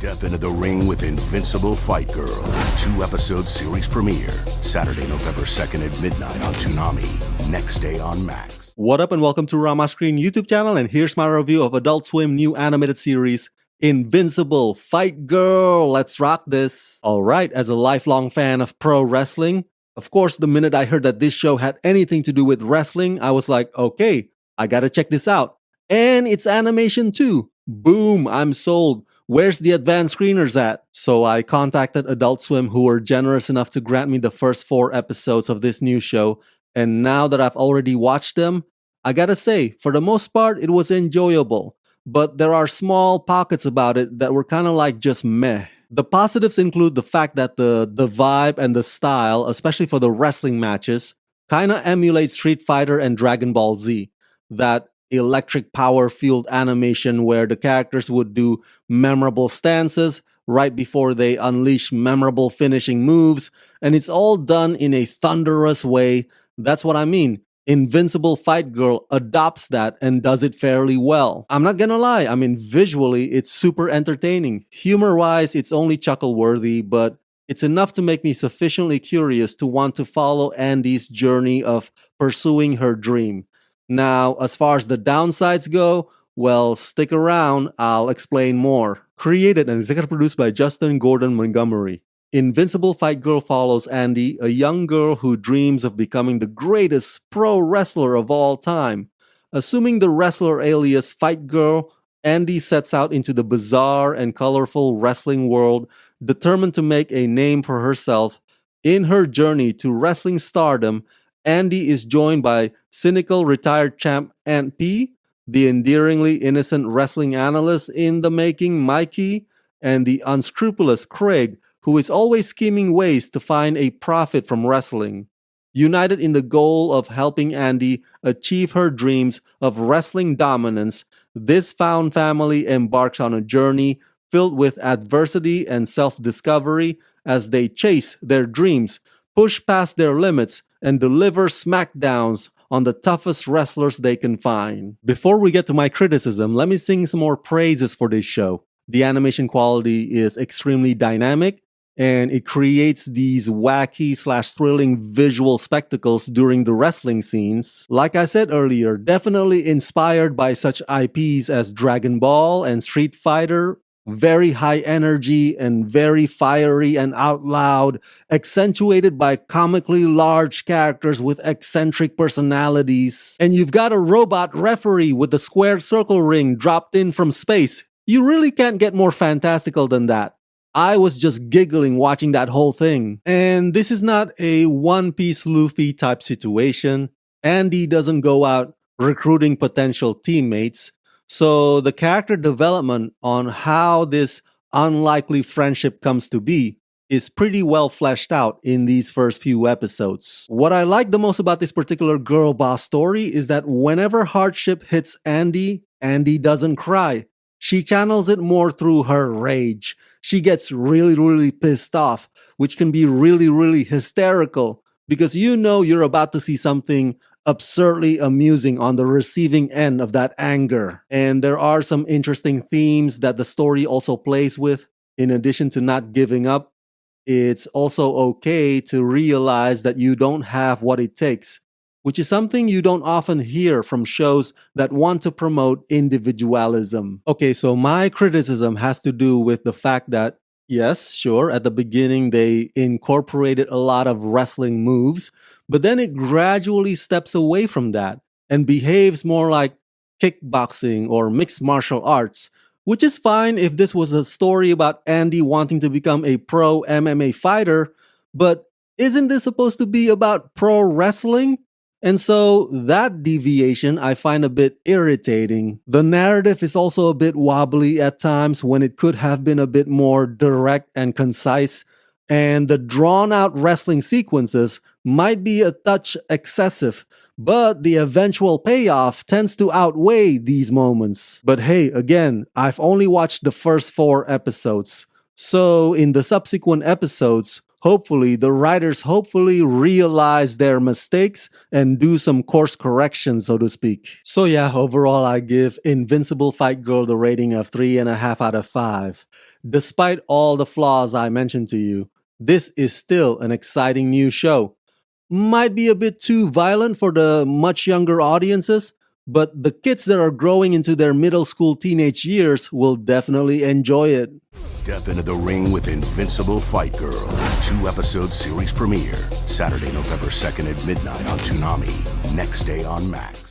Step into the ring with Invincible Fight Girl. 2-episode series premiere. Saturday, November 2nd at midnight on Toonami. Next day on Max. What up and welcome to Rama Screen YouTube channel, and here's my review of Adult Swim new animated series, Invincible Fight Girl. Let's rock this. Alright, as a lifelong fan of pro wrestling, of course the minute I heard that this show had anything to do with wrestling, I was like, okay, I gotta check this out. And it's animation too. Boom, I'm sold. Where's the advanced screeners at? So I contacted Adult Swim, who were generous enough to grant me the first 4 episodes of this new show. And now that I've already watched them, I gotta say, for the most part, it was enjoyable. But there are small pockets about it that were kind of like just meh. The positives include the fact that the vibe and the style, especially for the wrestling matches, kind of emulate Street Fighter and Dragon Ball Z. That electric power-fueled animation where the characters would do memorable stances right before they unleash memorable finishing moves, and it's all done in a thunderous way. That's what I mean. Invincible Fight Girl adopts that and does it fairly well. I'm not gonna lie, I mean, visually, it's super entertaining. Humor-wise, it's only chuckle-worthy, but it's enough to make me sufficiently curious to want to follow Andy's journey of pursuing her dream. Now, as far as the downsides go, well, stick around, I'll explain more. Created and executive produced by Justin Gordon Montgomery. Invincible Fight Girl follows Andy, a young girl who dreams of becoming the greatest pro wrestler of all time. Assuming the wrestler alias Fight Girl, Andy sets out into the bizarre and colorful wrestling world, determined to make a name for herself. In her journey to wrestling stardom, Andy is joined by cynical retired champ Aunt P, the endearingly innocent wrestling analyst in the making Mikey, and the unscrupulous Craig, who is always scheming ways to find a profit from wrestling. United in the goal of helping Andy achieve her dreams of wrestling dominance, this found family embarks on a journey filled with adversity and self-discovery as they chase their dreams, push past their limits, and deliver smackdowns on the toughest wrestlers they can find. Before we get to my criticism, let me sing some more praises for this show. The animation quality is extremely dynamic, and it creates these wacky/thrilling visual spectacles during the wrestling scenes. Like I said earlier, definitely inspired by such IPs as Dragon Ball and Street Fighter. Very high energy and very fiery and out loud, accentuated by comically large characters with eccentric personalities. And you've got a robot referee with the squared circle ring dropped in from space. You really can't get more fantastical than that. I was just giggling watching that whole thing. And this is not a One Piece Luffy type situation. Andy doesn't go out recruiting potential teammates. So the character development on how this unlikely friendship comes to be is pretty well fleshed out in these first few episodes. What I like the most about this particular girl boss story is that whenever hardship hits Andy, Andy doesn't cry. She channels it more through her rage. She gets really pissed off, which can be really hysterical because you know you're about to see something absurdly amusing on the receiving end of that anger. And there are some interesting themes that the story also plays with. In addition to not giving up, it's also okay to realize that you don't have what it takes, which is something you don't often hear from shows that want to promote individualism. Okay, so my criticism has to do with the fact that, yes, sure, at the beginning they incorporated a lot of wrestling moves, but then it gradually steps away from that and behaves more like kickboxing or mixed martial arts, which is fine if this was a story about Andy wanting to become a pro MMA fighter, but isn't this supposed to be about pro wrestling? And so that deviation I find a bit irritating. The narrative is also a bit wobbly at times when it could have been a bit more direct and concise, and the drawn-out wrestling sequences might be a touch excessive, but the eventual payoff tends to outweigh these moments. But hey, again, I've only watched the first 4 episodes, so in the subsequent episodes, hopefully the writers realize their mistakes and do some course correction, so to speak. So yeah, overall I give Invincible Fight Girl the rating of 3.5 out of 5. Despite all the flaws I mentioned to you, this is still an exciting new show. Might be a bit too violent for the much younger audiences, but the kids that are growing into their middle school teenage years will definitely enjoy it. Step into the ring with Invincible Fight Girl. 2-episode series premiere. Saturday, November 2nd at midnight on Toonami. Next day on Max.